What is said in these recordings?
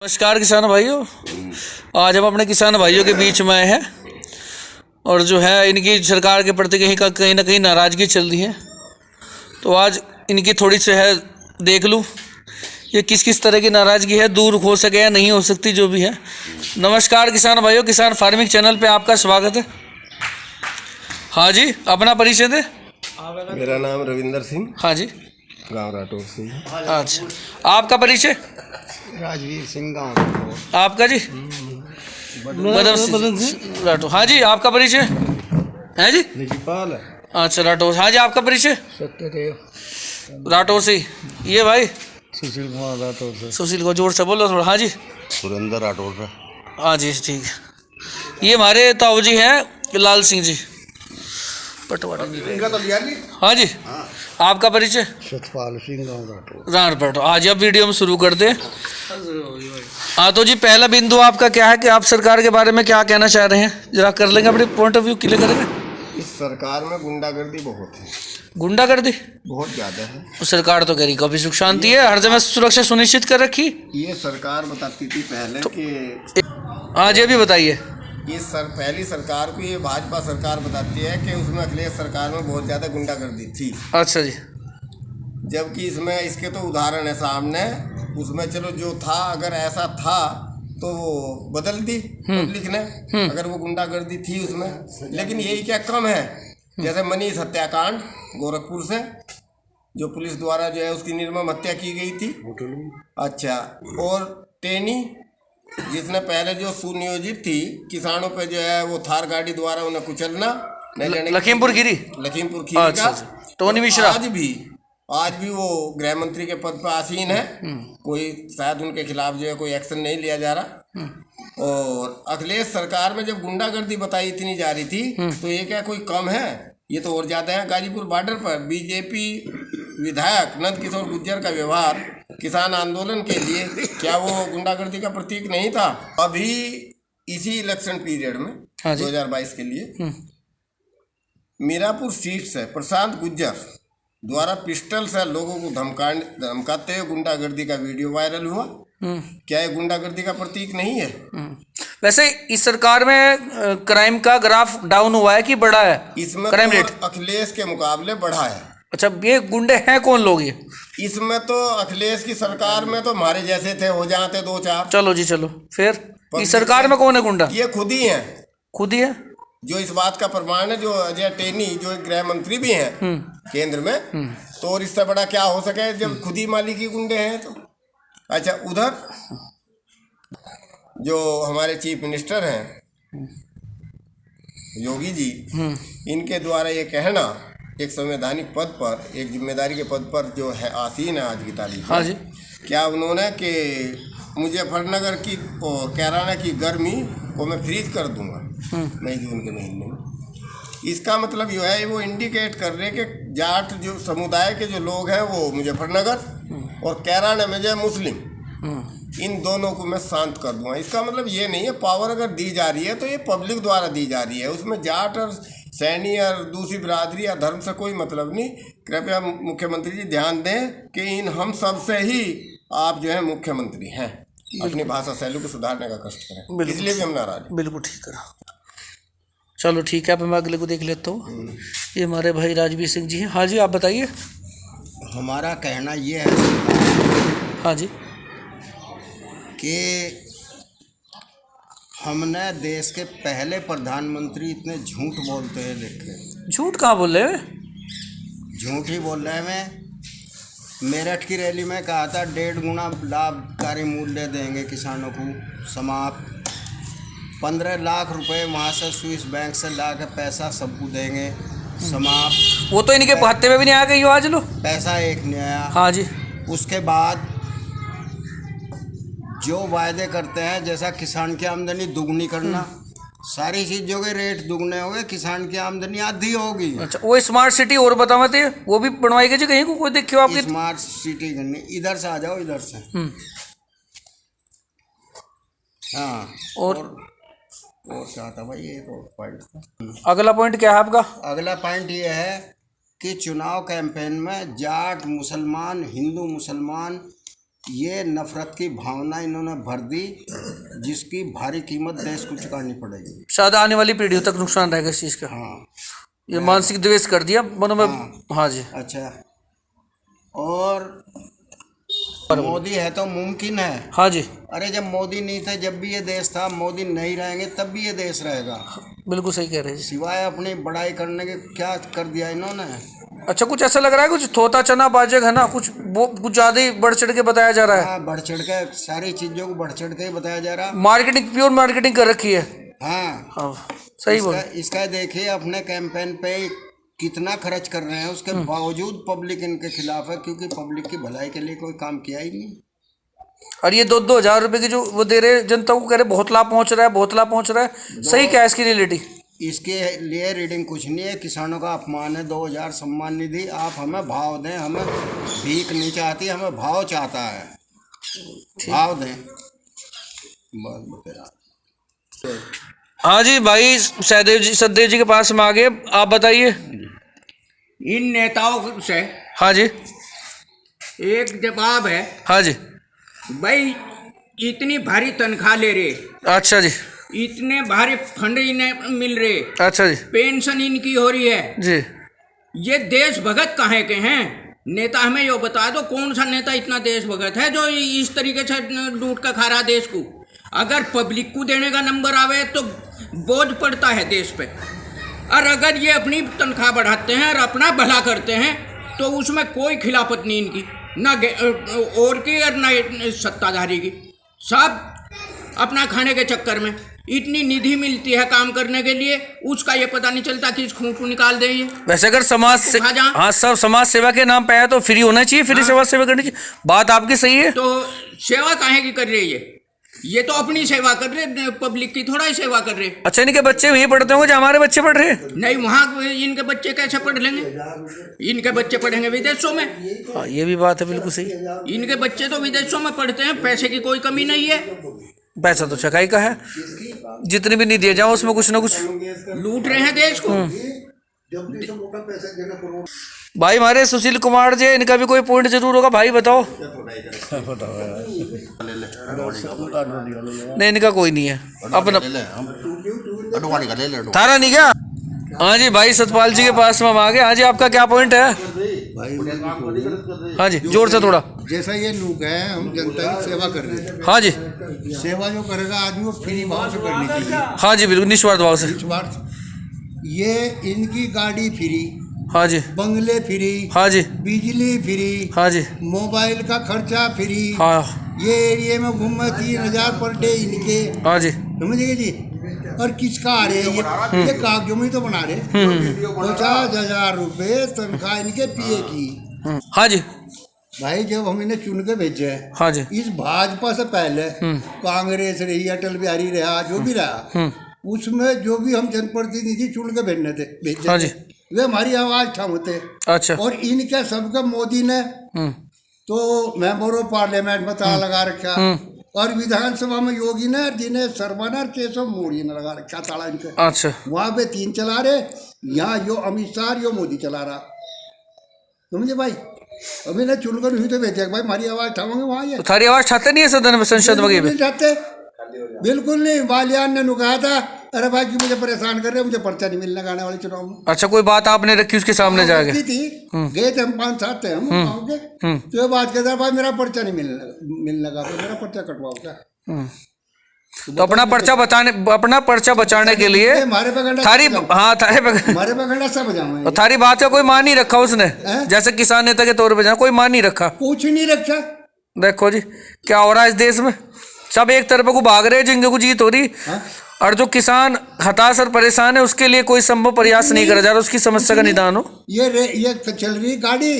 नमस्कार किसान भाइयों। आज हम अपने किसान भाइयों के बीच में आए हैं और जो है इनकी सरकार के प्रति कहीं ना कहीं नाराज़गी चल रही है। तो आज इनकी थोड़ी सी है देख लूँ ये किस किस तरह की नाराज़गी है, दूर हो सके या नहीं हो सकती, जो भी है। नमस्कार किसान भाइयों, किसान फार्मिंग चैनल पे आपका स्वागत है। हाँ जी, अपना परिचय दे। मेरा नाम रविंदर सिंह, हाँ जी, गांव राठौर से। अच्छा, आपका परिचय? राजवीर सिंह, गांव आपका जी? राठौर। हाँ जी, आपका परिचय है जी? निजपाल। अच्छा, राठौर। हाँ जी, आपका परिचय? सत्यदेव राठौर से। ये भाई सुशील कुमार राठौर से। सुशील को जोर से बोलो थोड़ा। हाँ जी, सुरेंद्र राठौर से। हाँ जी, ठीक है। ये हमारे ताऊ जी हैं लाल सिंह जी, पटवारी जी। इनका तो लिया नहीं। हाँ जी, आपका परिचय? सतपाल सिंह, गांव राठौर। राठौर। आज अब वीडियो में शुरू करते हैं। हाँ तो जी, पहला बिंदु आपका क्या है कि आप सरकार के बारे में क्या कहना चाह रहे हैं? जरा कर लेंगे, अपने पॉइंट ऑफ व्यू क्लियर करेंगे। इस सरकार में गुंडागर्दी बहुत है, गुंडागर्दी बहुत ज्यादा है। सरकार तो कह रही कभी सुख शांति है, हर जगह सुरक्षा सुनिश्चित कर रखी। ये सरकार बताती थी पहले कि हाँ जी, अभी बताइए। पहली सरकार को ये भाजपा सरकार बताती है कि उसमें अखिलेश सरकार में बहुत ज्यादा गुंडागर्दी थी। अच्छा जी। जबकि इसमें इसके तो उदाहरण है सामने। उसमें चलो जो था, अगर ऐसा था तो वो बदल दी पब्लिक ने, अगर वो गुंडागर्दी थी उसमें। लेकिन यही क्या कम है, जैसे मनीष हत्याकांड गोरखपुर से, जो पुलिस द्वारा जो है उसकी निर्मम हत्या की गई थी। अच्छा, और टेनी जिसने पहले जो सुनियोजित थी किसानों पे जो है वो थार गाड़ी द्वारा उन्हें कुचलना, लखीमपुर खीरी का। अच्छा, टोनी मिश्रा। आज भी वो गृह मंत्री के पद पर आसीन है। कोई शायद उनके खिलाफ जो है कोई एक्शन नहीं लिया जा रहा। और अखिलेश सरकार में जब गुंडागर्दी बताई इतनी जा रही थी, तो ये क्या कोई कम है? ये तो और ज्यादा है। गाजीपुर बॉर्डर पर बीजेपी विधायक नंद किशोर गुर्जर का व्यवहार किसान आंदोलन के लिए, क्या वो गुंडागर्दी का प्रतीक नहीं था? अभी इसी इलेक्शन पीरियड में 2022 के लिए मीरापुर सीट से प्रशांत गुर्जर द्वारा पिस्टल से लोगों को धमकाते हुए गुंडागर्दी का वीडियो वायरल हुआ। क्या ये गुंडागर्दी का प्रतीक नहीं है? वैसे इस सरकार में क्राइम का ग्राफ डाउन हुआ है कि बढ़ा है? इसमें क्राइम तो रेट अखिलेश के मुकाबले बढ़ा है। अच्छा, ये गुंडे हैं कौन लोग ये? इसमें तो अखिलेश की सरकार में तो हमारे जैसे थे, हो जाते दो चार। चलो जी चलो, फिर इस सरकार में कौन है गुंडा? ये खुद ही है। खुद ही है जो इस बात का प्रमाण है, जो अजय टेनी जो एक गृह मंत्री भी हैं केंद्र में, तो और इससे बड़ा क्या हो सके जब खुद ही मालिकी गुंडे हैं तो। अच्छा, उधर जो हमारे चीफ मिनिस्टर हैं योगी जी, इनके द्वारा ये कहना एक संवैधानिक पद पर, एक जिम्मेदारी के पद पर जो है आसीन है आज की तारीख में। हाँ जी। क्या उन्होंने कि मुजफ्फरनगर की और कैराना की गर्मी को मैं फ्रीज कर दूंगा मई जून के महीने में। इसका मतलब जो है वो इंडिकेट कर रहे कि जाट जो समुदाय के जो लोग हैं वो मुजफ्फरनगर और कैराना में जो है मुस्लिम, इन दोनों को मैं शांत कर दूंगा। इसका मतलब ये नहीं है पावर अगर दी जा रही है तो ये पब्लिक द्वारा दी जा रही है, उसमें जाट और सैनी और दूसरी बिरादरी या धर्म से कोई मतलब नहीं। कृपया मुख्यमंत्री जी ध्यान दें कि इन हम सब से ही आप जो है मुख्यमंत्री हैं। अपनी भाषा शैली को सुधारने का कष्ट करें, इसलिए भी हम नाराज हैं। बिल्कुल ठीक करा। चलो ठीक है, अब मैं अगले को देख लेता हूँ। ये हमारे भाई राजवीर सिंह जी हैं। हाँ जी, आप बताइए। हमारा कहना ये है हाँ जी कि हमने देश के पहले प्रधानमंत्री इतने झूठ बोलते हैं देखे। झूठ कहाँ बोल रहे हैं? झूठ ही बोल रहे हैं। मैं मेरठ की रैली में कहा था 1.5 गुना लाभकारी मूल्य देंगे किसानों को, समाप्त। 15 लाख रुपए वहाँ से स्विस बैंक से ला के पैसा सबको देंगे, समाप्त। वो तो इनके खाते में भी नहीं आ गई आज लो पैसा एक नहीं आया। हाँ जी। उसके बाद जो वायदे करते हैं, जैसा किसान की आमदनी दुगनी करना, सारी चीज़ों के रेट दुगने हो गए, किसान की आमदनी आधी होगी। अच्छा, वो स्मार्ट सिटी और बताओ मत, वो भी बनवाई गई कहीं को? कोई देखियो आपकी स्मार्ट सिटी करनी, इधर से आ जाओ, इधर से। हाँ, और क्या था भाई? एक और पॉइंट था। अगला पॉइंट क्या है आपका? अगला पॉइंट ये है कि चुनाव कैंपेन में जाट मुसलमान, हिंदू मुसलमान ये नफरत की भावना इन्होंने भर दी, जिसकी भारी कीमत देश को चुकानी पड़ेगी। शायद आने वाली पीढ़ियों तक नुकसान रहेगा इस चीज़ का। हाँ, ये मानसिक द्वेष कर दिया मनों में। हाँ जी। अच्छा, और मोदी है तो मुमकिन है। हाँ जी, अरे जब मोदी नहीं थे, जब भी ये देश था, मोदी नहीं रहेंगे तब भी ये देश रहेगा। बिल्कुल सही कह रहे हैं जी। सिवाय अपनी बड़ाई करने के क्या कर दिया इन्होंने। अच्छा, कुछ ऐसा लग रहा है कुछ थोता चना बाजग है ना, कुछ कुछ ज़्यादा ही बढ़ चढ़ के बताया जा रहा है। हाँ, बढ़ चढ़ के सारी चीज़ों को बढ़ चढ़ के ही बताया जा रहा। मार्केटिंग, प्योर मार्केटिंग कर रखी है। हाँ, हाँ सही बोल। इसका देखिए अपने कैंपेन पे कितना खर्च कर रहे हैं, उसके बावजूद पब्लिक इनके खिलाफ है, क्योंकि पब्लिक की भलाई के लिए कोई काम किया ही नहीं। और ये 2,000 रुपये की जो वो दे रहे जनता को, कह रहे बहुत लाभ पहुंच रहा है, बहुत लाभ पहुंच रहा है। सही क्या है इसकी रियलिटी? इसके लिए रीडिंग कुछ नहीं है, किसानों का अपमान है। 2,000 सम्मान निधि, आप हमें भाव दें, हमें भीख नहीं चाहती, हमें भाव चाहता है, भाव दें बस। हाँ जी भाई, सदैव जी के पास में आ गए, आप बताइए। इन नेताओं से हाँ जी। एक जवाब है। हाँ जी। भाई इतनी भारी तनख्वाह ले रहे, अच्छा जी। इतने भारी फंड इन्हें मिल रहे, अच्छा जी। पेंशन इनकी हो रही है जी। ये देश भगत कहाँ के हैं? नेता हमें यो बता दो, कौन सा नेता इतना देश भगत है जो इस तरीके से लूट कर खा रहा देश को? अगर पब्लिक को देने का नंबर आवे तो बोझ पड़ता है देश पे, और अगर ये अपनी तनख्वाह बढ़ाते हैं और अपना भला करते हैं तो उसमें कोई खिलाफत नहीं इनकी, ना और की और ना सत्ताधारी की। सब अपना खाने के चक्कर में इतनी निधि मिलती है काम करने के लिए, उसका ये पता नहीं चलता कि इस खून को निकाल दे। ये वैसे अगर समाज से, हाँ सब समाज सेवा के नाम पे आया तो फ्री होना चाहिए, फ्री सेवा करनी चाहिए। बात आपकी सही है। तो सेवा काहे की कर रही है ये तो अपनी सेवा कर रहे, पब्लिक की थोड़ा ही सेवा कर रहे। अच्छा, इनके बच्चे वहीं पढ़ते होंगे जो हमारे बच्चे पढ़ रहे हैं? नहीं, वहाँ इनके बच्चे कैसे पढ़ लेंगे? इनके बच्चे पढ़ेंगे विदेशों में। हाँ, ये भी बात है, बिल्कुल सही। इनके बच्चे तो विदेशों में पढ़ते हैं, पैसे की कोई कमी नहीं है। पैसा तो चकाई का है, जितनी भी नहीं दिए जाओ उसमें कुछ ना कुछ लूट रहे हैं देश को। भाई हमारे सुशील कुमार जी, इनका भी कोई पॉइंट जरूर होगा, भाई बताओ। नहीं, इनका कोई नहीं है अपना, थारा नहीं क्या? हाँ जी भाई, सतपाल जी के पास में हम आ गए। हाँ जी, आपका क्या पॉइंट है? हाँ जी, जोर से थोड़ा। जैसा ये लोग हैं, हम जनता की सेवा कर रहे हैं। हाँ जी। सेवा जो करेगा आदमी वो फ्री भाव से करनी चाहिए। हाँ जी, बिल्कुल निस्वार्थ भाव से। निस्वार्थ। ये इनकी गाड़ी फ्री, हाँ जी। बंगले फ्री, हाँ जी। बिजली फ्री, हाँ जी। मोबाइल का खर्चा फ्री। हाँ। ये एरिया में घूमे 3,000 पर डे इनके। हाँ जी। समझिए जी। और किसका आ रहे हैं ये कागजों में तो बना रहे। 50,000 रुपये तनख्वाह इनके पीए की। हाँ जी भाई, जब हम इन्हें चुन के भेजे, हाँ जी, इस भाजपा से पहले कांग्रेस रही, अटल बिहारी रहा, जो भी रहा, उसमें जो भी हम जनप्रतिनिधि चुन के भेजे हाँ जी, वे हमारी आवाज थामते। अच्छा। और इनके सबका मोदी ने तो मेंबर ऑफ पार्लियामेंट में ताला लगा रखा, और विधानसभा में योगी ने, दिनेश शर्मा ने, केशव मौर्य ने लगा रखा ताला इनके। अच्छा। वहाँ पे 3 चला रहे, यहाँ यो अमित शाह, यो मोदी चला रहा। समझे भाई? अभी ना चुनकर हुई तो भेजे भाई, हमारी आवाज उठाओगे वहाँ। ये थारी आवाज उठाते नहीं है सदन में, संसद वगैरह में? बिल्कुल नहीं। बालियान ने कहा था, अरे भाई मुझे परेशान कर रहे, मुझे पर्चा नहीं मिलने आने वाले चुनाव में। अच्छा, कोई बात आपने रखी उसके सामने जाके? थी, गए थे हम 5-7 थे हम गाँव के। तो ये बात कहता भाई मेरा पर्चा नहीं मिलने का, मेरा पर्चा कटवाओ क्या? तो अपना पर्चा बचाने के लिए हमारे पे थारी, हाँ थारे पे हमारे पे गंडा सब बजाओ। और थारी बात का कोई मान नहीं रखा उसने, जैसे किसान नेता के तौर पे जहाँ कोई मान नहीं रखा। कुछ नहीं रखा। देखो जी क्या हो रहा है इस देश में, सब एक तरफ को भाग रहे हैं जिनके को जीत हो रही, और जो किसान हताश और परेशान है उसके लिए कोई संभव प्रयास नहीं करा जा रहा उसकी समस्या का निदान हो। ये चल रही गाड़ी,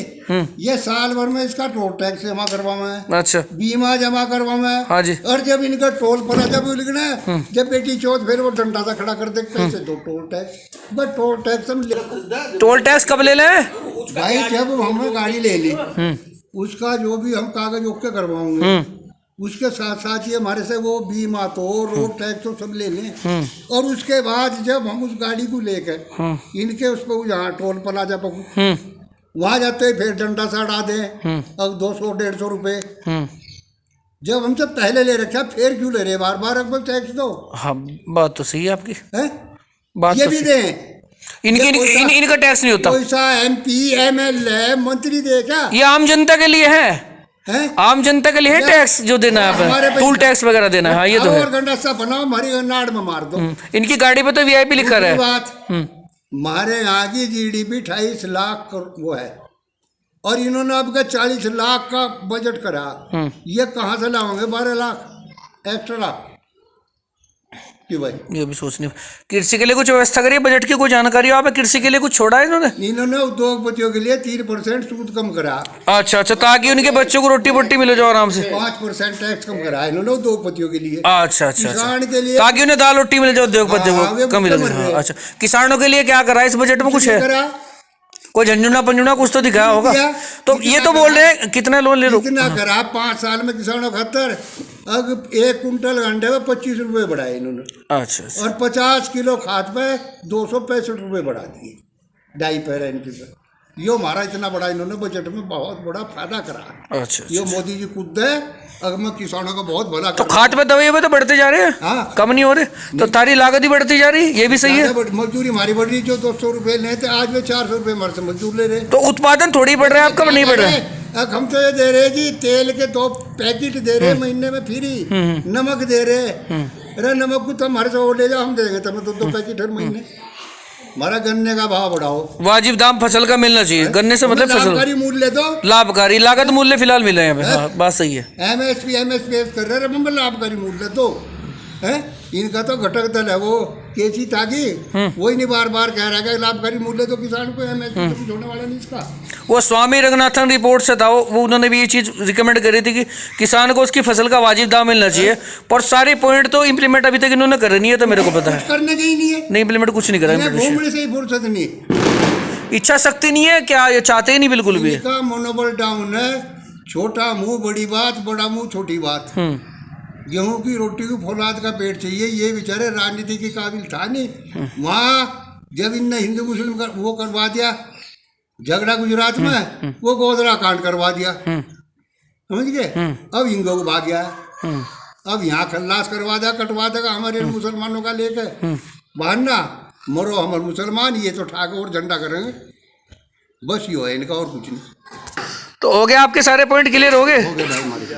ये साल भर में इसका टोल टैक्स जमा करवाना है। अच्छा। बीमा जमा करवाना है। हाँ जी। और जब इनका टोल पड़ा, जब लिखना है, जब बेटी चौथ, फिर वो डंडा सा खड़ा कर दे पैसे दो टोल टैक्स। बस टोल टैक्स हम टोल टैक्स कब ले लें भाई? जब हमने गाड़ी ले ली, उसका जो भी हम कागज ओके करवाओगे, उसके साथ साथ ही हमारे से वो बीमा तो, रोड टैक्स तो सब ले लें। और उसके बाद जब हम उस गाड़ी को लेकर इनके उस पर जहाँ टोल प्लाजा पर वहाँ जाते फिर डंडा सा अड़ा दें, अब 200-150 रुपये। जब हमसे पहले ले रखा फिर क्यों ले रहे बार बार अकबर टैक्स दो हाँ बात तो सही है आपकी, है बात ये तो भी सही। दें इनका टैक्स नहीं होता, कोई सा MP MLA मंत्री दे क्या ये आम जनता के लिए है, है आम जनता के लिए है टैक्स जो देना है, हमारे आप टूल टैक्स वगैरह देना है। हाँ ये तो है। और गंडा सा बनाओ हमारी नाड़ में मार दो। इनकी गाड़ी पे तो VIP लिखा दूसरी है। बात हमारे यहाँ की GDP 28 लाख वो है और इन्होंने अब का 40 लाख का बजट करा, ये कहाँ से लाओगे 12 लाख एक्स्ट्रा क्यों भाई? ये भी सोचनी, कृषि के लिए कुछ व्यवस्था करिए, बजट की कोई जानकारी हो आप, कृषि के लिए कुछ छोड़ा है इन्होंने? इन्होंने उद्योगपतियों के लिए 3% सूद कम करा, अच्छा अच्छा, ताकि उनके बच्चों को रोटी बोटी मिले जाओ आराम से। 5% टैक्स कम करा इन्होंने उद्योगपतियों के लिए। अच्छा अच्छा किसान अच्छा, के लिए ताकि उन्हें दाल रोटी मिल जाए उद्योगपतियों हाँ, वे को कम मिले। भूखे मर रहे। अच्छा, किसानों के लिए क्या करा इस बजट में? कुछ है करा कोई झंझुना पंजुना कुछ तो दिखाया होगा। दिया। तो ये तो बोल रहे हैं कितना लोन ले लो। कितना करा 5 साल में किसानों खातर, अब 1 कुंटल अंडे में 25 रुपए बढ़ाए इन्होंने अच्छा अच्छा और 50 किलो खाद पे 265 रुपए बढ़ा दिए, डाई पैरा इनके पे। यो हमारा इतना बड़ा इन्होंने बजट में बहुत बड़ा फायदा करा। अच्छा यो मोदी जी खुद है, अगर मैं किसानों का बहुत भला तो कर खाद पे दवाई पे तो बढ़ते जा रहे हैं, हाँ। कम नहीं हो रहे, तो तारी लागत ही बढ़ती जा रही है, ये भी सही है। मजदूरी हमारी बढ़ रही, जो 200 रुपए लेते आज में 400 रुपए हमारे से मजदूर ले रहे। तो उत्पादन थोड़ी बढ़ रहा है आपका, नहीं बढ़ रहा है। अब हम तो ये दे रहे जी, तेल के 2 पैकेट दे रहे महीने में फ्री, नमक दे रहे। अरे नमक को तो हमारे से वो ले जाओ, हम देंगे तुम्हें 2 पैकेट हर महीने। हमारा गन्ने का भाव बढ़ाओ, वाजिब दाम फसल का मिलना चाहिए, गन्ने से मतलब फसल लाभकारी मूल्य दो, लाभकारी, लागत मूल्य फिलहाल मिला है हमें। हाँ, बात सही है। MSP कर रहे हैं, लाभकारी मूल्य दो है। इनका तो घटक दल है वो केसी तागी, वही नहीं बार बार कह रहा है कि लाभकारी मूल्य तो किसान को MSP छोड़ने वाला नहीं इसका। वो स्वामी रंगनाथन रिपोर्ट से था, वो उन्होंने भी ये चीज़ रिकमेंड करी थी कि किसान को उसकी फसल का वाजिब दाम मिलना चाहिए, पर सारे पॉइंट तो इम्प्लीमेंट अभी तक इन्होंने करे नहीं है, तो मेरे को पता है करने का ही नहीं है, नहीं इम्प्लीमेंट कुछ नहीं करा implementation। घूमने से ही फुर्सत नहीं, इच्छा शक्ति नहीं है क्या, ये चाहते ही नहीं बिल्कुल भी। इनका मनोबल डाउन है। छोटा मुंह बड़ी बात, बड़ा मुंह छोटी बात। गेहूं की रोटी को फौलाद का पेट चाहिए, ये बेचारे राजनीति के काबिल था नहीं। वहाँ जब इनने हिंदू मुस्लिम का वो करवा दिया झगड़ा गुजरात में, वो गोदरा कांड करवा दिया, समझ गए। अब हिंदुओं को भाग गया, अब यहाँ खल्लास करवा दिया, कटवा देगा हमारे मुसलमानों का लेके बहाना, मरो हमारे मुसलमान, ये तो ठाक और झंडा करेंगे, बस यो है इनका और कुछ नहीं। तो हो गया आपके सारे पॉइंट क्लियर हो गए?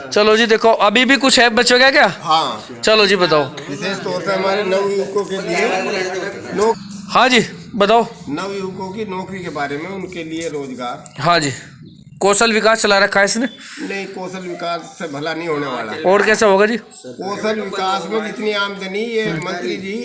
चलो जी, देखो अभी भी कुछ है बच्चों क्या क्या? हाँ, चलो जी बताओ। विशेष तौर से हमारे नवयुवकों के लिए हाँ जी बताओ। नवयुवकों की नौकरी के बारे में, उनके लिए रोजगार। हाँ जी, कौशल विकास चला रखा है इसने। नहीं, कौशल विकास से भला नहीं होने वाला। और कैसा होगा जी? कौशल विकास में जितनी आमदनी ये मंत्री जी,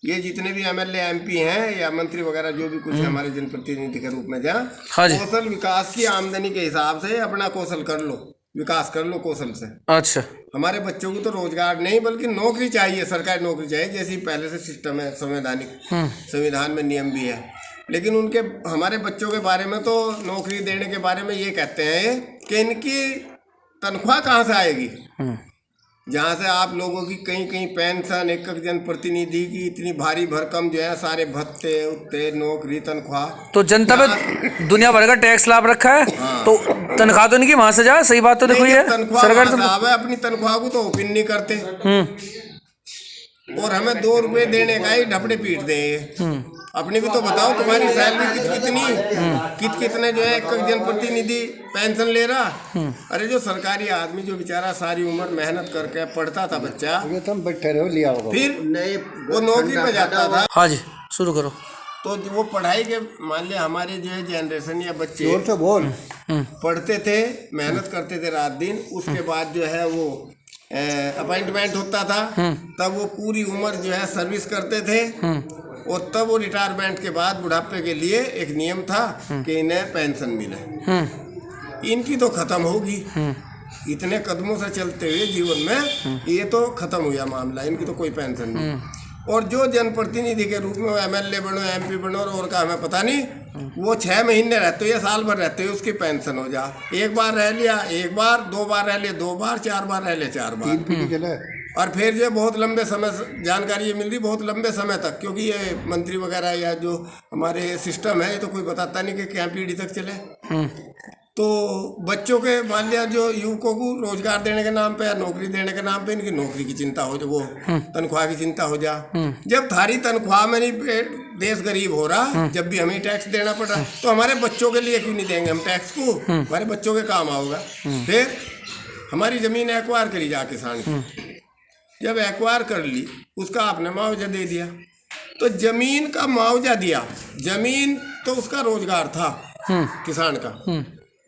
ये जितने भी MLA MP हैं या मंत्री वगैरह जो भी कुछ है हमारे जनप्रतिनिधि के रूप में, जहाँ हाँ जी। कौशल विकास की आमदनी के हिसाब से अपना कौशल कर लो, विकास कर लो कौशल से। अच्छा, हमारे बच्चों को तो रोजगार नहीं बल्कि नौकरी चाहिए, सरकारी नौकरी चाहिए, जैसी पहले से सिस्टम है संवैधानिक, संविधान में नियम भी है। लेकिन उनके हमारे बच्चों के बारे में तो नौकरी देने के बारे में ये कहते हैं कि इनकी तनख्वाह कहाँ से आएगी, जहाँ से आप लोगों की कहीं कहीं पेंशन, एक जनप्रतिनिधि की इतनी भारी भरकम जो है, सारे भत्ते उत्ते, नौकरी, तनख्वाह, तो जनता पे दुनिया भर का टैक्स लाभ रखा है, तो तनख्वाह तो इनकी वहां से जाए, सही बात तो देखो ये तनख्वाह सरकार साहब है, अपनी तनख्वाह को तो ओपन नहीं करते और हमें 2 रुपए देने का ही ढपड़े पीट दे। अपनी भी तो बताओ, तुम्हारी सैलरी कितनी कितने जो है एक जनप्रतिनिधि पेंशन ले रहा। अरे जो सरकारी आदमी जो बेचारा सारी उम्र मेहनत करके पढ़ता था बच्चा, तुम बैठे रहो लिया होगा, फिर वो नौकरी पे जाता था, हाँ जी शुरू करो। तो वो पढ़ाई के मान लिया हमारे जो है जनरेशन या बच्चे जोर से बोल, पढ़ते थे, मेहनत करते थे रात दिन, उसके बाद जो है वो अपॉइंटमेंट होता था, तब वो पूरी उम्र जो है सर्विस करते थे और तब वो रिटायरमेंट के बाद बुढ़ापे के लिए एक नियम था कि इन्हें पेंशन मिले। इनकी तो खत्म होगी, इतने कदमों से चलते हुए जीवन में ये तो खत्म हुआ मामला, इनकी तो कोई पेंशन नहीं। और जो जनप्रतिनिधि के रूप में वो MLA बनो, MP बनो और का हमें पता नहीं, वो 6 महीने रहते हो या साल भर रहते हो, उसकी पेंशन हो जा, एक बार रह लिया 1 बार, 2 बार रह लिया 2 बार, 4 बार रह लिया 4 बार, और फिर जो बहुत लंबे समय जानकारी ये मिल रही बहुत लंबे समय तक, क्योंकि ये मंत्री वगैरह या जो हमारे सिस्टम है ये तो कोई बताता नहीं कि क्या पीढ़ी तक चले। तो बच्चों के मान लिया जो युवकों को रोजगार देने के नाम पे या नौकरी देने के नाम पे इनकी नौकरी की चिंता हो, जो वो तनख्वाह की चिंता हो जा। जब थारी तनख्वाह में नहीं देश गरीब हो रहा, जब भी हमें टैक्स देना पड़ रहा, तो हमारे बच्चों के लिए क्यों नहीं देंगे हम टैक्स को? हमारे बच्चों के काम आओगा। फिर हमारी जमीन एक्वायर करी जा किसान की, जब एक्वायर कर ली उसका आपने मुआवजा दे दिया, तो जमीन का मुआवजा दिया, जमीन तो उसका रोजगार था किसान का,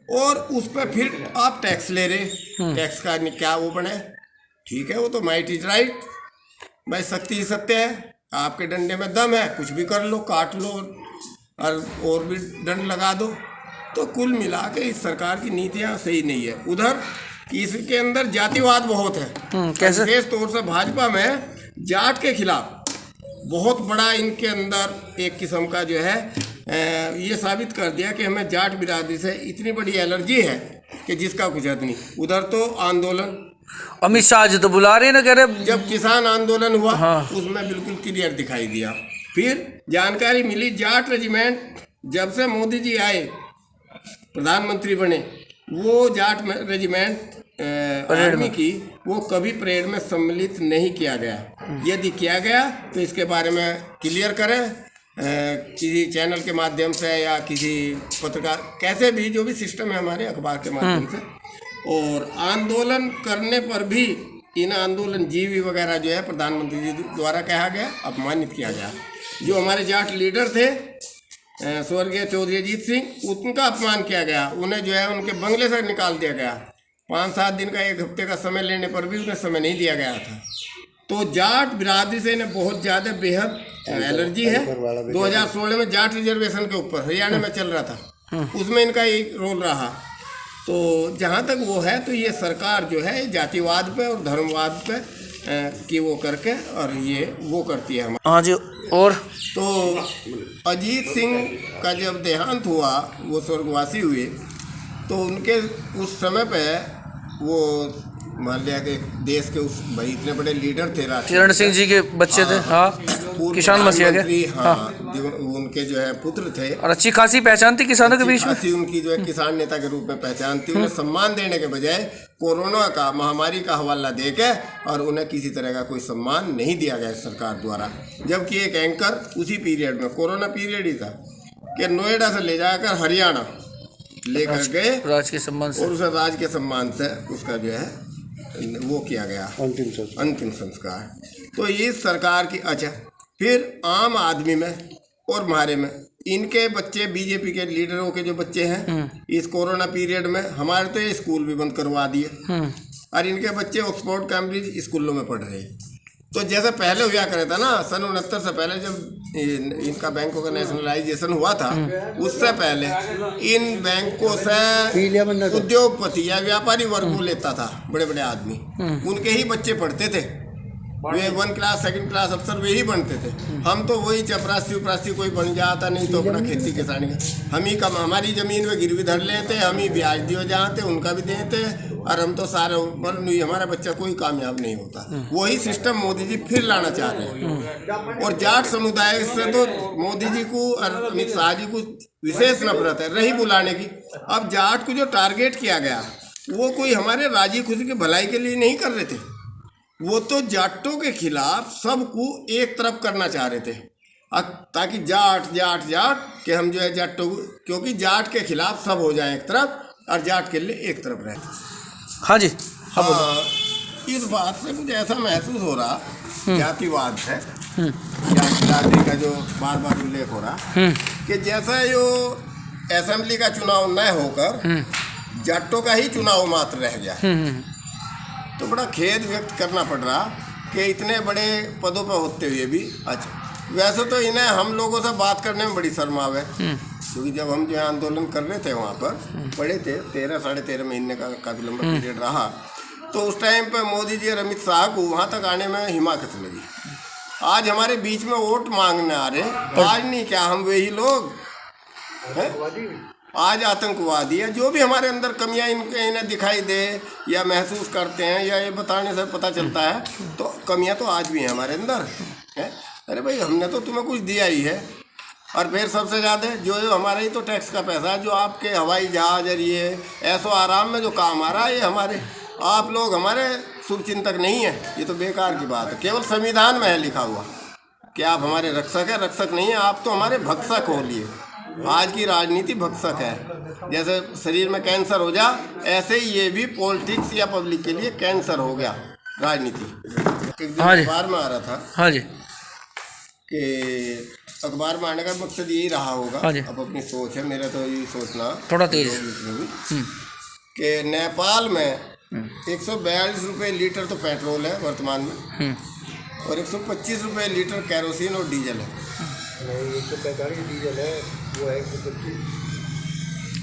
और उस पर फिर आप टैक्स ले रहे। टैक्स का क्या वो बने? ठीक है, वो तो माइट इज राइट भाई, सख्ती ही सत्य है, आपके डंडे में दम है, कुछ भी कर लो, काट लो और भी दंड लगा दो। तो कुल मिला के इस सरकार की नीतियाँ सही नहीं है। उधर इसके अंदर जातिवाद बहुत है, कैसे? विशेष तौर से भाजपा में जाट के खिलाफ बहुत बड़ा इनके अंदर एक किस्म का जो है ये साबित कर दिया कि हमें जाट बिरादरी से इतनी बड़ी एलर्जी है कि जिसका कुछ हद नहीं। उधर तो आंदोलन, अमित शाह जी तो बुला रहे हैं ना, कह रहे जब किसान आंदोलन हुआ हाँ। उसमें बिल्कुल क्लियर दिखाई दिया। फिर जानकारी मिली जाट रेजिमेंट जब से मोदी जी आए प्रधानमंत्री बने, वो जाट रेजिमेंट आर्मी की वो कभी परेड में सम्मिलित नहीं किया गया। यदि किया गया तो इसके बारे में क्लियर करें किसी चैनल के माध्यम से या किसी पत्रकार, कैसे भी जो भी सिस्टम है हमारे अखबार के माध्यम से। और आंदोलन करने पर भी इन आंदोलन जीवी वगैरह जो है प्रधानमंत्री जी द्वारा कहा गया, अपमानित किया गया। जो हमारे जाट लीडर थे स्वर्गीय चौधरी अजीत सिंह, उनका अपमान किया गया, उन्हें जो है उनके बंगले से निकाल दिया गया। 5-7 दिन का, 1 हफ्ते का समय लेने पर भी उन्हें समय नहीं दिया गया था। तो जाट बिरादरी से इन्हें बहुत ज़्यादा बेहद एलर्जी है। 2016 में जाट रिजर्वेशन के ऊपर हरियाणा में चल रहा था, उसमें इनका एक रोल रहा। तो जहाँ तक वो है, तो ये सरकार जो है जातिवाद पे और धर्मवाद पे कि वो करके और ये वो करती है हमारी। हाँ जी। और तो अजीत सिंह का जब देहांत हुआ, वो स्वर्गवासी हुए, तो उनके उस समय पे वो मान लिया कि देश के उस भाई इतने बड़े लीडर थे, किरण सिंह जी के बच्चे थे, हाँ, किसान मसीहा के, हाँ, उनके जो है पुत्र थे, और अच्छी खासी पहचान थी किसानों के बीच में। उनकी जो है किसान नेता के रूप में पहचान थी। उन्हें सम्मान देने के बजाय कोरोना का महामारी का हवाला देके और उन्हें किसी तरह का कोई सम्मान नहीं दिया गया सरकार द्वारा। जबकि एक एंकर उसी पीरियड में, कोरोना पीरियड ही था, कि नोएडा से ले जाकर हरियाणा लेकर गए राज के सम्मान से, और उसे राज के सम्मान से उसका जो है वो किया गया अंतिम संस्कार। तो ये सरकार की। अच्छा, फिर आम आदमी में और हमारे में इनके बच्चे, बीजेपी के लीडरों के जो बच्चे हैं, इस कोरोना पीरियड में हमारे तो स्कूल भी बंद करवा दिए और इनके बच्चे ऑक्सफोर्ड कैम्ब्रिज स्कूलों में पढ़ रहे हैं। तो जैसे पहले हुआ करे था ना, सन 69 से पहले जब इनका बैंकों का नेशनलाइजेशन हुआ था, उससे पहले इन बैंकों से उद्योगपति या व्यापारी वर्ग को लेता था, बड़े बड़े आदमी, उनके ही बच्चे पढ़ते थे। वे 1 क्लास 2nd क्लास अफसर वे ही बनते थे। हम तो वही चपरासी उपरासी कोई बन जाता, नहीं तो अपना खेती किसानी का हम ही कम, हमारी ज़मीन में गिरवी धर लेते, हम ही ब्याज दिए जाते, उनका भी देते, और हम तो सारे ऊपर नहीं, हमारा बच्चा कोई कामयाब नहीं होता। वही सिस्टम मोदी जी फिर लाना चाह रहे हैं। और जाट समुदाय से तो मोदी जी को और अमित शाह जी को विशेष नफरत है रही बुलाने की। अब जाट को जो टारगेट किया गया, वो कोई हमारे राजी खुशी की भलाई के लिए नहीं कर रहे थे, वो तो जाटों के खिलाफ सबको एक तरफ करना चाह रहे थे, ताकि जाट जाट जाट कि हम जो है जाटों, क्योंकि जाट के खिलाफ सब हो जाए एक तरफ और जाट के लिए एक तरफ रहे। हाँ जी। हाँ, इस बात से मुझे ऐसा महसूस हो रहा, जातिवाद है, जाति का जो बार बार उल्लेख हो रहा, कि जैसा जो असेंबली का चुनाव न होकर जाटों का ही चुनाव मात्र रह गया, तो बड़ा खेद व्यक्त करना पड़ रहा कि इतने बड़े पदों पर होते हुए भी। अच्छा, वैसे तो इन्हें हम लोगों से बात करने में बड़ी शर्म आवे, क्योंकि जब हम जो है आंदोलन कर रहे थे वहाँ पर पड़े थे, 13-13.5 महीने का काफ़ी लंबा पीरियड रहा, तो उस टाइम पे मोदी जी और अमित शाह को वहाँ तक आने में हिमाकत लगी। आज हमारे बीच में वोट मांगने आ रहे, आज नहीं क्या हम वही लोग हैं? आज आतंकवादी है, जो भी हमारे अंदर कमियां इन्हें दिखाई दे या महसूस करते हैं या ये बताने से पता चलता है, तो कमियां तो आज भी हैं हमारे अंदर है। अरे भाई, हमने तो तुम्हें कुछ दिया ही है, और फिर सबसे ज़्यादा जो है हमारा ही तो टैक्स का पैसा है, जो आपके हवाई जहाज और ये ऐसो आराम में जो काम आ रहा है, ये हमारे आप लोग हमारे शुभचिंतक नहीं है। ये तो बेकार की बात है। केवल संविधान में है लिखा हुआ कि आप हमारे रक्षक हैं, रक्षक नहीं है, आप तो हमारे भक्षक हो लिए। आज की राजनीति भक्षक है। जैसे शरीर में कैंसर हो जा, ऐसे ही ये भी पॉलिटिक्स या पब्लिक के लिए कैंसर हो गया राजनीति। एक दिन हाँ जी। अखबार में आ रहा था हाँ जी। कि अखबार में आने का मकसद यही रहा होगा, हाँ जी। अब अपनी सोच है, मेरा तो यही सोचना थोड़ा तेज कि नेपाल में 142 रुपये लीटर तो पेट्रोल है वर्तमान में, और 125 रुपये लीटर कैरोसिन और डीजल है। 145 डीजल है, वो है 125।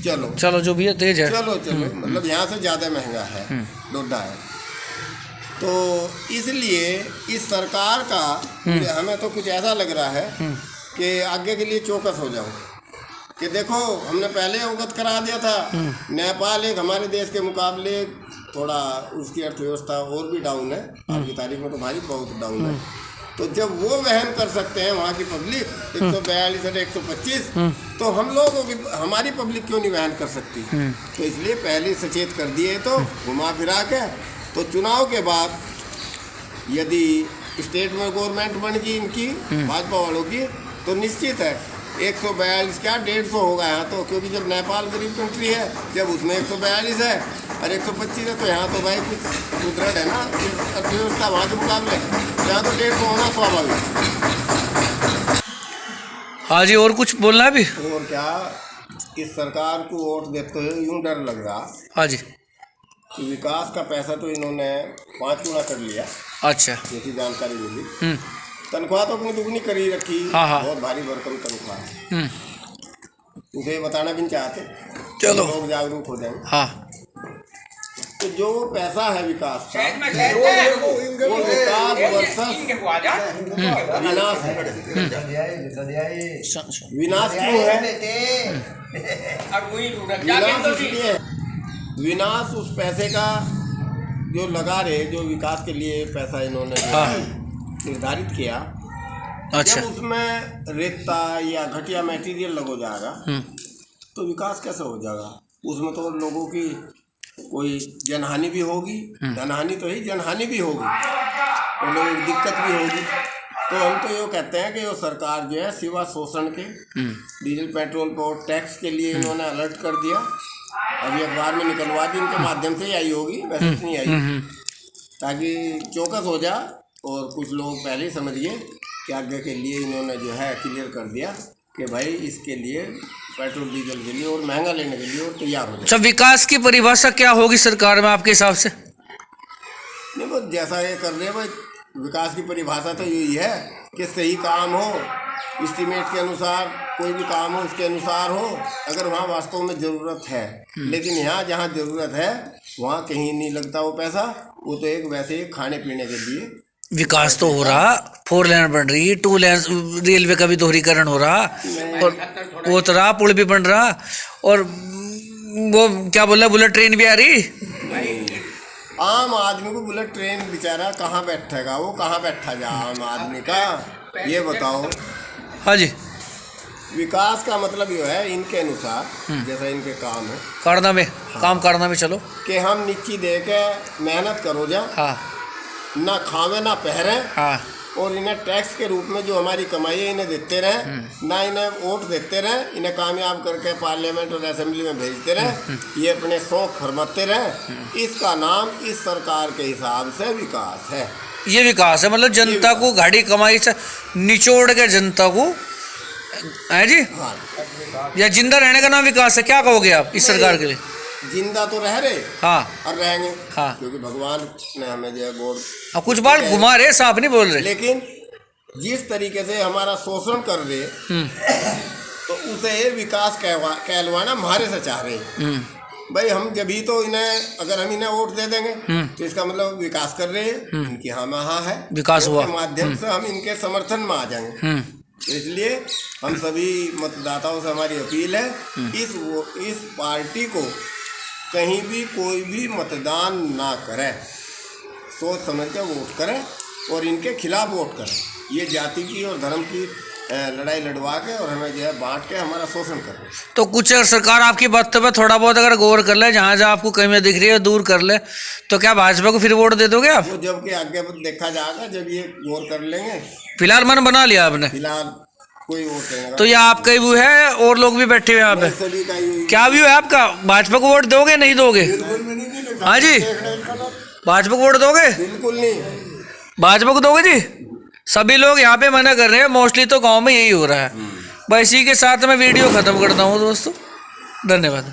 चलो चलो जो भी है तेज है। चलो मतलब यहाँ से ज़्यादा महंगा है, डोडा है। तो इसलिए इस सरकार का हमें तो कुछ ऐसा लग रहा है कि आगे के लिए चौकस हो जाओ कि देखो हमने पहले अवगत करा दिया था, नेपाल एक हमारे देश के मुकाबले थोड़ा उसकी अर्थव्यवस्था और भी डाउन है, आज की तारीख में तो भारी बहुत डाउन है। तो जब वो वहन कर सकते हैं वहाँ की पब्लिक 142 और 125, तो हम लोग हमारी पब्लिक क्यों नहीं वहन कर सकती? तो इसलिए पहले सचेत कर दिए तो घुमा फिरा के, तो चुनाव के बाद यदि स्टेट में गवर्नमेंट बन गई इनकी भाजपा वालों की, तो निश्चित है 142 क्या 150 होगा यहाँ तो, क्योंकि जब नेपाल गरीब कंट्री है, जब उसमें 142 है और 125 है, तो यहाँ तो भाई कुछ सुदृढ़ है ना अर्थव्यवस्था वहाँ के मुकाबले, यहाँ तो 150 होना स्वाभाविक। हाँ जी, और कुछ बोलना है अभी? और क्या, इस सरकार को वोट देते हुए यूँ डर लग रहा हाँ जी। कि विकास का पैसा तो इन्होंने 5 गुना कर लिया, अच्छा। जैसी जानकारी मिली। तनख्वाह तो अपनी दुगनी कर ही रखी, हाँ। बहुत भारी भरकम तनख्वाह, उसे बताना भी नहीं चाहते, चलो लोग जागरूक हो जाएंगे। हाँ। तो जो पैसा है विकास का, वो विकास वर्सेस विनाश है। विनाश क्यों है? विनाश इसलिए, विनाश उस पैसे का जो लगा रहे, जो विकास के लिए पैसा इन्होंने निर्धारित किया, अच्छा। जब उसमें रेता या घटिया मटेरियल लग हो जाएगा तो विकास कैसे हो जाएगा? उसमें तो लोगों की कोई जनहानि भी होगी, धनहानि तो ही, जनहानि भी होगी, और लोगों की दिक्कत भी होगी। तो हम तो ये कहते हैं कि वो सरकार जो है सिवा शोषण के डीजल पेट्रोल पर टैक्स के लिए इन्होंने अलर्ट कर दिया। अभी अखबार में निकलवा दी, इनके माध्यम से ही आई होगी, वैसे नहीं आई, ताकि चौकस हो जाए। और कुछ लोग पहले ही समझ गए कि आगे के लिए इन्होंने जो है क्लियर कर दिया कि भाई इसके लिए पेट्रोल डीजल के लिए और महंगा लेने के लिए और तैयार हो जाए। अच्छा, विकास की परिभाषा क्या होगी सरकार में आपके हिसाब से? नहीं, बस जैसा ये कर रहे हैं भाई, विकास की परिभाषा तो यही है कि सही काम हो, एस्टीमेट के अनुसार, कोई भी काम हो उसके अनुसार हो, अगर वहाँ वास्तव में ज़रूरत है। लेकिन यहाँ जहाँ ज़रूरत है वहाँ कहीं नहीं लगता वो पैसा, वो तो एक वैसे ही खाने पीने के लिए। विकास तो हो रहा, 4 लेन बन रही, 2 लेन, रेलवे का भी दोहरीकरण हो रहा, और वो तो रहा, पुल भी बन रहा, और वो क्या बोल रहा, बुलेट ट्रेन भी आ रही। आम आदमी को बुलेट ट्रेन बेचारा कहाँ बैठेगा, वो कहाँ बैठा जा आम आदमी का, ये बताओ। हाँ जी। विकास का मतलब ये है इनके अनुसार, जैसा इनके काम है, कारनामे, काम कारनामे, चलो कि हम नीची दे के मेहनत करो जा, हाँ ना खावे ना पहरे, हाँ, और इन्हें टैक्स के रूप में जो हमारी कमाई है इन्हें देते रहे, ना इन्हें वोट देते रहे, इन्हें कामयाब करके पार्लियामेंट और असेंबली में भेजते रहे, ये अपने शौक फरमाते रहे। इसका नाम इस सरकार के हिसाब से विकास है। ये विकास है, मतलब जनता को गाड़ी कमाई से निचोड़ के जनता को, है जी, हाँ, या जिंदा रहने का नाम विकास है? क्या कहोगे आप इस सरकार के लिए? जिंदा तो रह रहे, हाँ और रहेंगे, हाँ, क्योंकि भगवान ने हमें जो है गोद, अब कुछ बार घुमा रहे, साफ नहीं बोल रहे, लेकिन जिस तरीके से हमारा शोषण कर रहे तो उसे विकास कहलवाना हमारे से चाह रहे। भाई हम जब ही तो इन्हें, अगर हम इन्हें वोट दे देंगे तो इसका मतलब विकास कर रहे हैं, इनकी हाँ में हाँ है, विकास हुआ, के माध्यम से हम इनके समर्थन में आ जाएंगे। तो इसलिए हम सभी मतदाताओं से हमारी अपील है, इस पार्टी को कहीं भी कोई भी मतदान ना करें, सोच समझ कर वोट करें और इनके खिलाफ वोट करें। ये जाति की और धर्म की लड़ाई लड़वा के और हमें जो है बांट के हमारा शोषण कर रहे हैं। तो कुछ अगर सरकार आपकी बात पे थोड़ा बहुत अगर गौर कर ले, जहाँ जहाँ आपको कमी दिख रही है दूर कर ले, तो क्या भाजपा को फिर वोट दे दोगे आप? वो जब के आगे देखा जाएगा, जब ये गौर कर लेंगे। फिलहाल मन बना लिया आपने? फिलहाल कोई वोट नहीं। तो ये आपका ही व्यू है और लोग भी बैठे हुए यहाँ पे? सभी का ही क्या व्यू है आपका? भाजपा को वोट दोगे नहीं दोगे? हाँ जी, भाजपा को वोट दोगे? बिल्कुल नहीं। भाजपा को दोगे जी? सभी लोग यहाँ पे मना कर रहे हैं, मोस्टली तो गांव में यही हो रहा है। बस इसी के साथ मैं वीडियो खत्म करता हूँ दोस्तों, धन्यवाद।